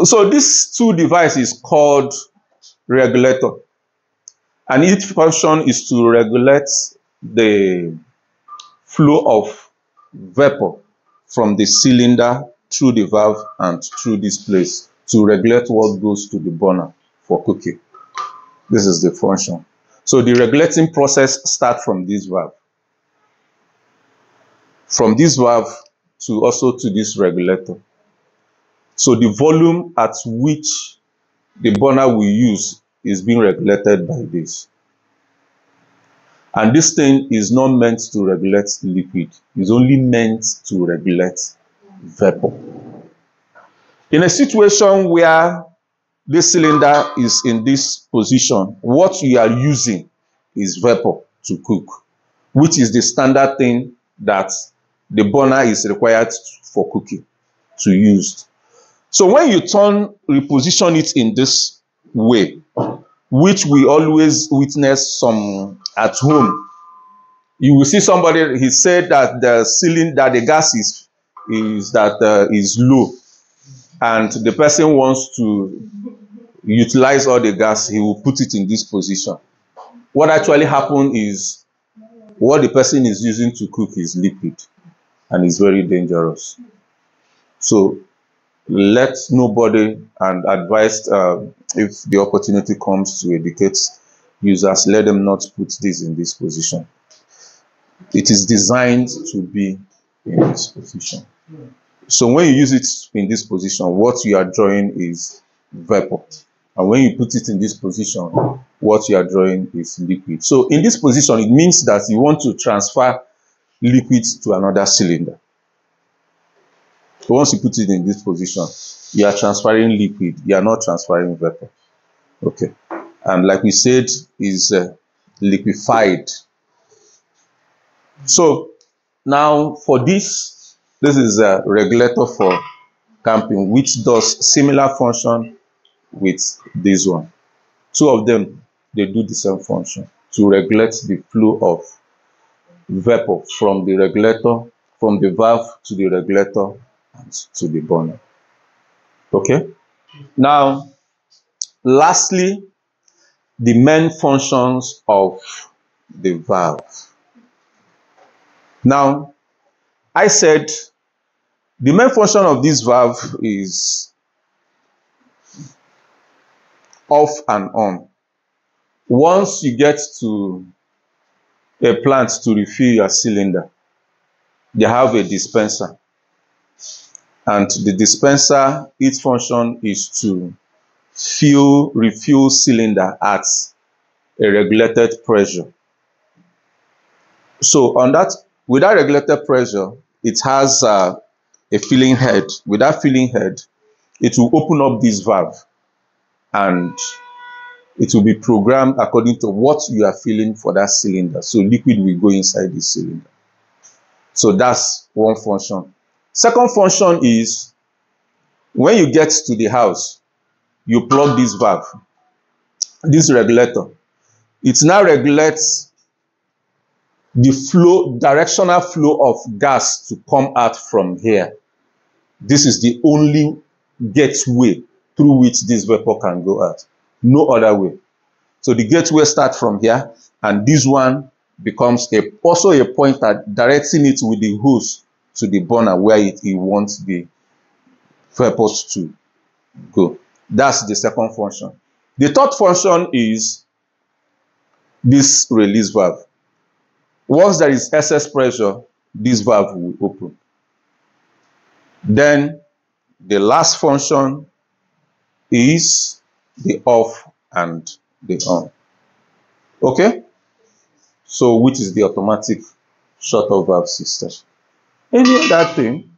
So these two devices is called regulator, and its function is to regulate the flow of vapor from the cylinder through the valve and through this place to regulate what goes to the burner for cooking. This is the function. So the regulating process starts from this valve. From this valve to also to this regulator. So the volume at which the burner will use is being regulated by this. And this thing is not meant to regulate liquid. It's only meant to regulate vapor. In a situation where this cylinder is in this position, what we are using is vapor to cook, which is the standard thing that the burner is required for cooking to use. So when you reposition it in this way, which we always witness some at home, you will see somebody, he said that the cylinder, the gas is low, and the person wants to utilize all the gas, he will put it in this position. What actually happened is what the person is using to cook is liquid, and it's very dangerous. So let nobody, and advise if the opportunity comes to educate users, let them not put this in this position. It is designed to be in this position. So when you use it in this position, what you are drawing is vapor. And when you put it in this position, what you are drawing is liquid. So in this position, it means that you want to transfer liquid to another cylinder. Once you put it in this position, you are transferring liquid. You are not transferring vapor. Okay. And like we said, is liquefied. So now for this is a regulator for camping, which does similar function with this one. Two of them, they do the same function to regulate the flow of vapor from the regulator, from the valve to the regulator and to the burner. Okay. Now, lastly, the main functions of the valve. Now, I said the main function of this valve is off and on. Once you get to a plant to refill your cylinder, they have a dispenser. And the dispenser, its function is to refill cylinder at a regulated pressure. So with that regulated pressure, it has a filling head. With that filling head, it will open up this valve and it will be programmed according to what you are filling for that cylinder. So liquid will go inside the cylinder. So that's one function. Second function is when you get to the house, you plug this valve, this regulator. It now regulates the directional flow of gas to come out from here. This is the only gateway through which this vapor can go out. No other way. So the gateway starts from here, and this one becomes also a pointer directing it with the hose to the burner where it wants the vapors to go. That's the second function. The third function is this release valve. Once there is excess pressure, this valve will open. Then the last function is the off and the on. Okay? So which is the automatic shut-off valve system. Any other thing?